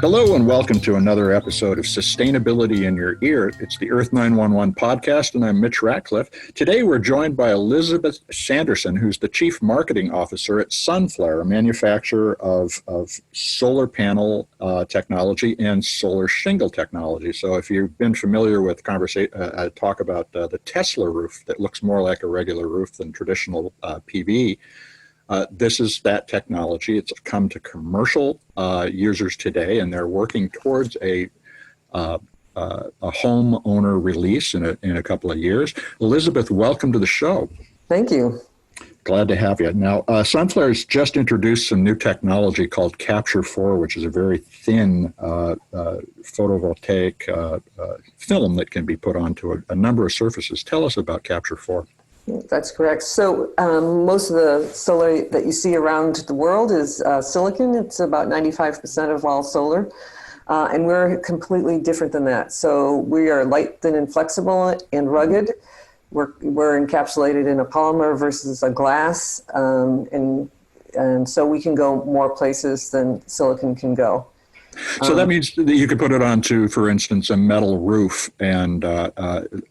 Hello and welcome to another episode of Sustainability in Your Ear. It's the Earth911 podcast, and I'm Mitch Ratcliffe. Today we're joined by Elizabeth Sanderson, who's the Chief Marketing Officer at Sunflare, a manufacturer of solar panel technology and solar shingle technology. So if you've been familiar with talk about the Tesla roof that looks more like a regular roof than traditional PV, this is that technology. It's come to commercial users today, and they're working towards a homeowner release in a couple of years. Elizabeth, welcome to the show. Thank you. Glad to have you. Now, Sunflare has just introduced some new technology called Capture 4, which is a very thin photovoltaic film that can be put onto a number of surfaces. Tell us about Capture 4. That's correct. So most of the solar that you see around the world is silicon. It's about 95% of all solar. And we're completely different than that. So we are light, thin, and flexible and rugged. We're encapsulated in a polymer versus a glass. And so we can go more places than silicon can go. So that means that you could put it onto, for instance, a metal roof and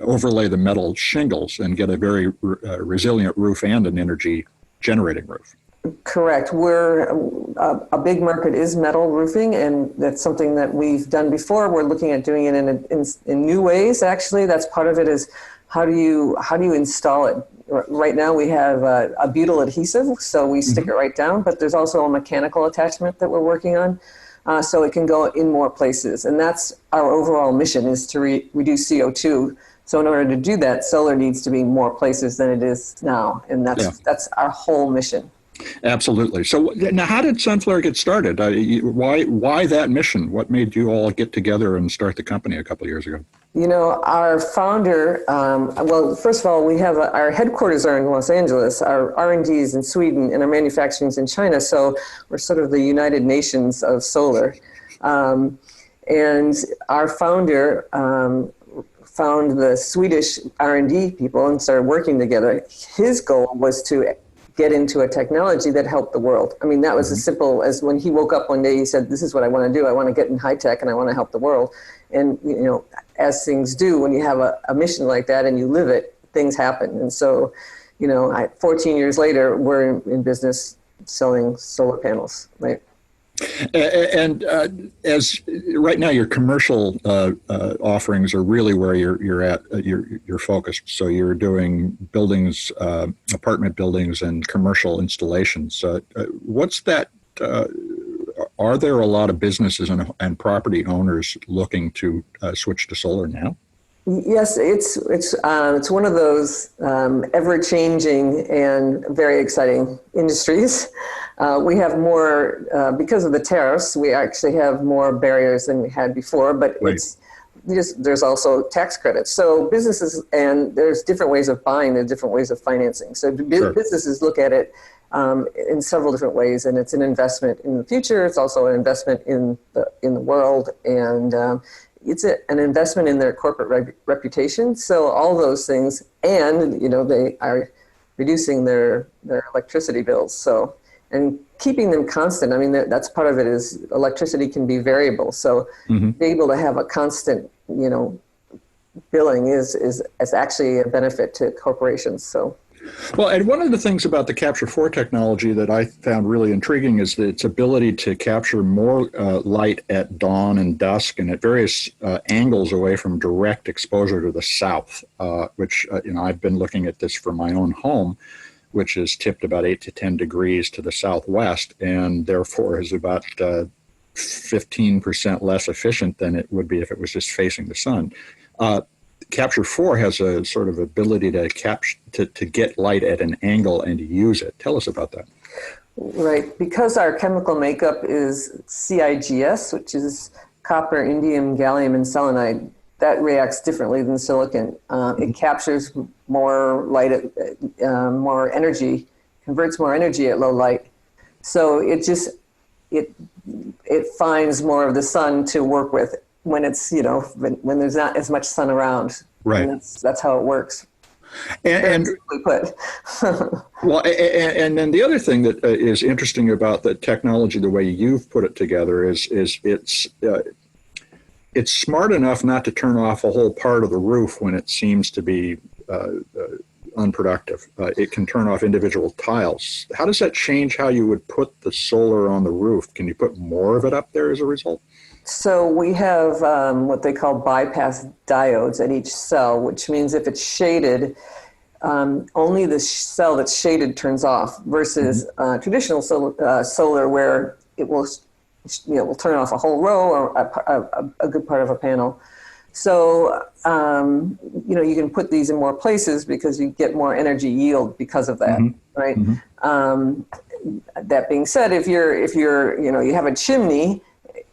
overlay the metal shingles and get a very resilient roof and an energy generating roof. Correct. A big market is metal roofing, and that's something that we've done before. We're looking at doing it in new ways. Actually, that's part of it. Is how do you install it? Right now we have a butyl adhesive, so we stick it right down. But there's also a mechanical attachment that we're working on. So it can go in more places. And that's our overall mission, is to reduce CO2. So in order to do that, solar needs to be more places than it is now. And that's our whole mission. Absolutely. So now, how did Sunflare get started? Why that mission? What made you all get together and start the company a couple of years ago? You know, our founder, well, first of all, we have our headquarters are in Los Angeles, our R&D is in Sweden, and our manufacturing is in China. So we're sort of the United Nations of solar. And our founder found the Swedish R&D people and started working together. His goal was to get into a technology that helped the world. I mean, that was as simple as when he woke up one day, he said, this is what I want to do. I want to get in high tech and I want to help the world. And, you know, as things do, when you have a mission like that and you live it, things happen. And so, you know, 14 years later, we're in business selling solar panels, right? And as right now, your commercial offerings are really where you're focused. So you're doing buildings, apartment buildings, and commercial installations. What's that? Are there a lot of businesses and property owners looking to switch to solar now? Yes, it's one of those ever-changing and very exciting industries. We have more, because of the tariffs, we actually have more barriers than we had before, but there's also tax credits. So businesses, and there's different ways of buying, there's different ways of financing. So businesses look at it in several different ways, and it's an investment in the future. It's also an investment in the world, and it's an investment in their corporate reputation. So all those things, and you know, they are reducing their electricity bills. So, and keeping them constant. I mean, that's part of it. Is electricity can be variable. So being able to have a constant, you know, billing is actually a benefit to corporations. So. Well, and one of the things about the Capture 4 technology that I found really intriguing is its ability to capture more light at dawn and dusk and at various angles away from direct exposure to the south, which, you know, I've been looking at this for my own home, which is tipped about 8 to 10 degrees to the southwest, and therefore is about 15% less efficient than it would be if it was just facing the sun. Capture 4 has a sort of ability to get light at an angle and use it. Tell us about that. Right. Because our chemical makeup is CIGS, which is copper, indium, gallium, and selenide, that reacts differently than silicon. It captures more light, more energy, converts more energy at low light. So it finds more of the sun to work with when it's, you know, when there's not as much sun around. Right. And that's how it works. And simply put. well, and then the other thing that is interesting about the technology, the way you've put it together, is it's smart enough not to turn off a whole part of the roof when it seems to be unproductive. It can turn off individual tiles. How does that change how you would put the solar on the roof? Can you put more of it up there as a result? So we have what they call bypass diodes at each cell, which means if it's shaded, only the cell that's shaded turns off versus traditional solar where it will, will turn off a whole row or a good part of a panel. So, you can put these in more places because you get more energy yield because of that, right? That being said, if you're, you have a chimney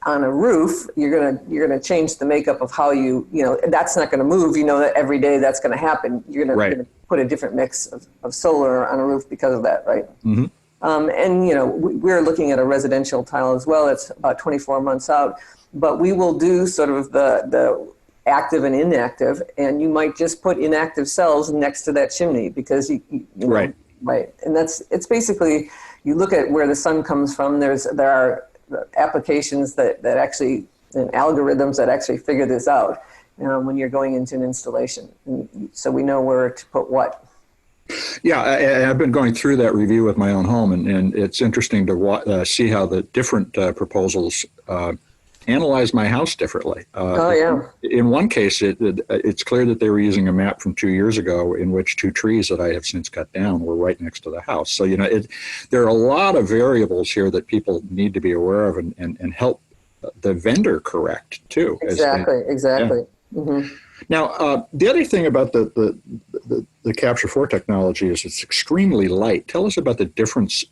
on a roof, you're gonna change the makeup of how that's not gonna move. You know that every day that's gonna happen. You're gonna put a different mix of solar on a roof because of that, right? We're looking at a residential tile as well. It's about 24 months out, but we will do sort of the active and inactive, and you might just put inactive cells next to that chimney because you know, right. And it's basically, you look at where the sun comes from. There are applications that actually, and algorithms that actually figure this out when you're going into an installation, so we know where to put what. Yeah, I've been going through that review with my own home, and it's interesting to see how the different proposals analyze my house differently. In one case, it's clear that they were using a map from 2 years ago in which 2 trees that I have since cut down were right next to the house. So, there are a lot of variables here that people need to be aware of and help the vendor correct, too. Exactly. Yeah. Now, the other thing about the Capture 4 technology is it's extremely light. Tell us about the difference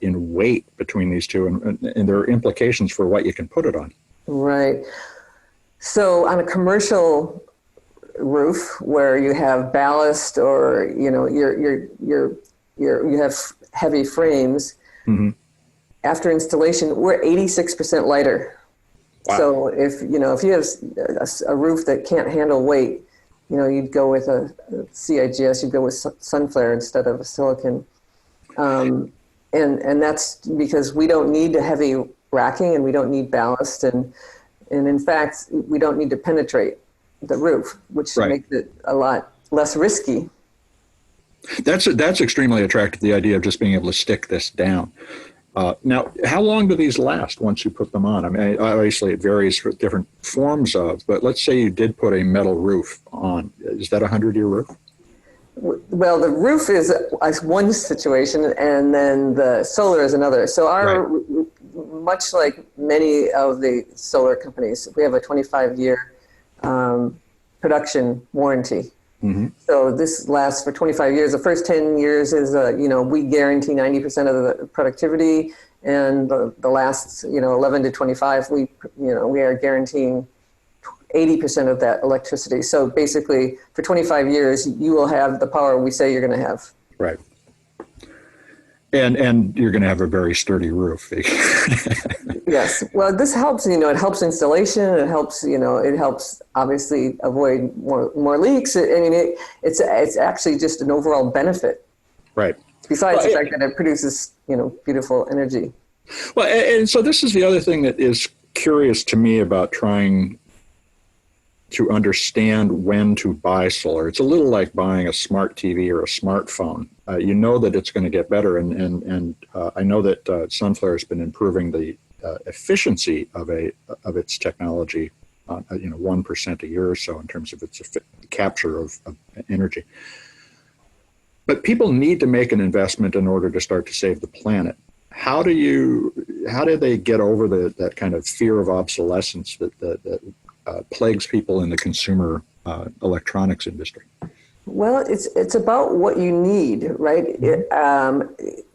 in weight between these two and their implications for what you can put it on. Right. So on a commercial roof where you have ballast or you have heavy frames, after installation we're 86% lighter. Wow. So if you have a roof that can't handle weight, you'd go with a CIGS, you'd go with Sunflare instead of a silicon. And that's because we don't need a heavy racking and we don't need ballast, and in fact we don't need to penetrate the roof, which makes it a lot less risky. That's extremely attractive, the idea of just being able to stick this down. Now, how long do these last once you put them on? I mean, obviously it varies for different forms but let's say you did put a metal roof on. Is that a 100-year roof? Well, the roof is one situation, and then the solar is another. So much like many of the solar companies, we have a 25-year production warranty. So this lasts for 25 years. The first 10 years is, we guarantee 90% of the productivity, and the last, 11 to 25, we are guaranteeing 80% of that electricity. So basically, for 25 years, you will have the power we say you're going to have. Right. And you're going to have a very sturdy roof. Yes. Well, this helps. It helps installation. It helps. It helps obviously avoid more leaks. It's actually just an overall benefit. Right. Besides the fact that it produces beautiful energy. Well, and so this is the other thing that is curious to me about trying to understand when to buy solar. It's a little like buying a smart TV or a smartphone. You know that it's going to get better, and I know that Sunflare has been improving the efficiency of its technology, 1% a year or so in terms of its capture of energy. But people need to make an investment in order to start to save the planet. How do they get over that kind of fear of obsolescence that plagues people in the consumer electronics industry? Well, it's about what you need, right?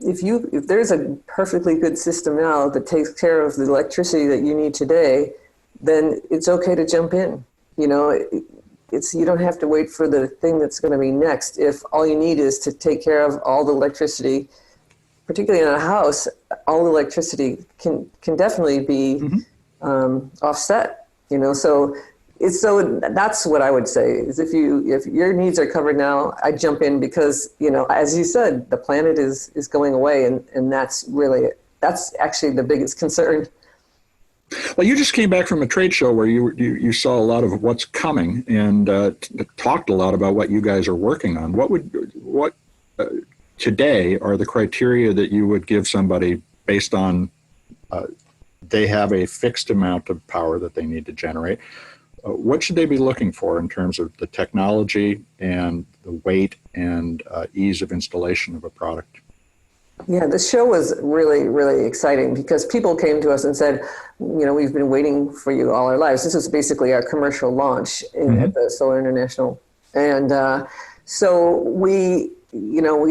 If there's a perfectly good system now that takes care of the electricity that you need today, then it's okay to jump in. You don't have to wait for the thing that's going to be next. If all you need is to take care of all the electricity, particularly in a house, all the electricity can definitely be offset. So So that's what I would say is if your needs are covered now, I jump in because, as you said, the planet is going away, and that's actually the biggest concern. Well, you just came back from a trade show where you saw a lot of what's coming and talked a lot about what you guys are working on. What today are the criteria that you would give somebody based on they have a fixed amount of power that they need to generate? What should they be looking for in terms of the technology and the weight and ease of installation of a product? Yeah, the show was really, really exciting because people came to us and said, we've been waiting for you all our lives. This was basically our commercial launch at the Solar International. And so we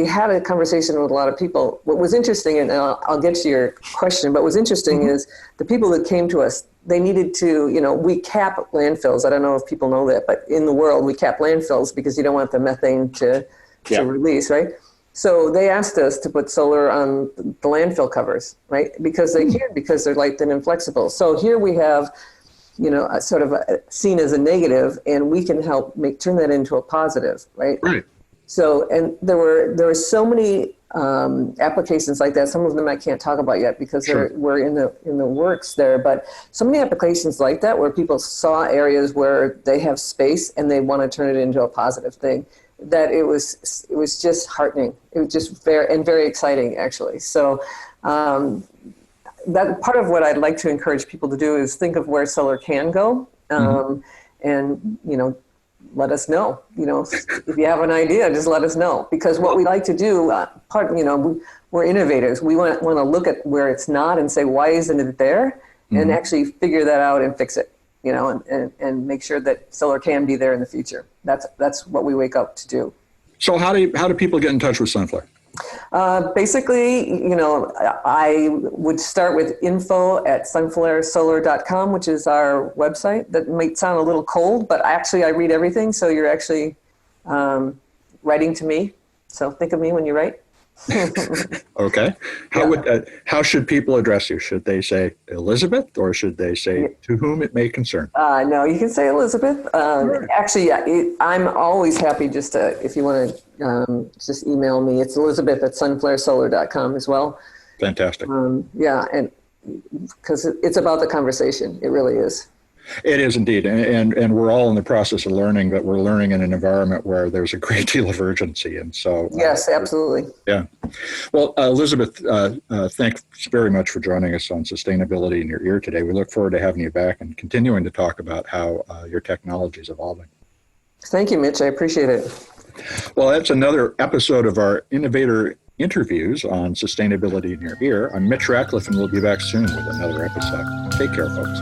had a conversation with a lot of people. What was interesting, and I'll get to your question, but what's interesting is the people that came to us, they needed to, we cap landfills. I don't know if people know that, but in the world, we cap landfills because you don't want the methane to release, right? So they asked us to put solar on the landfill covers, right? Because they can, because they're light, thin, and flexible. So here we have, sort of seen as a negative, and we can help turn that into a positive, right? Right. So, and there were so many applications like that. Some of them I can't talk about yet because we're in the works there. But so many applications like that where people saw areas where they have space and they want to turn it into a positive thing. That it was just heartening. It was just very exciting, actually. So that part of what I'd like to encourage people to do is think of where solar can go, and let us know. If you have an idea, just let us know. Because what we like to do, we're innovators. We want to look at where it's not and say, why isn't it there? And actually figure that out and fix it. And make sure that solar can be there in the future. That's what we wake up to do. So how do people get in touch with Sunflare? Basically, I would start with info@sunflaresolar.com, which is our website. That might sound a little cold, but actually I read everything. So you're actually writing to me. So think of me when you write. Okay. How should people address you? Should they say Elizabeth, or should they say to whom it may concern? No, you can say Elizabeth. Actually, I'm always happy just to, if you want to just email me. It's Elizabeth@sunflaresolar.com as well. Fantastic. And because it's about the conversation. It really is. It is indeed. And we're all in the process of learning, but we're learning in an environment where there's a great deal of urgency. And so. Yes, absolutely. Yeah. Well, Elizabeth, thanks very much for joining us on Sustainability in Your Ear today. We look forward to having you back and continuing to talk about how your technology is evolving. Thank you, Mitch. I appreciate it. Well, that's another episode of our Innovator Interviews on Sustainability in Your Ear. I'm Mitch Ratcliffe, and we'll be back soon with another episode. Take care, folks.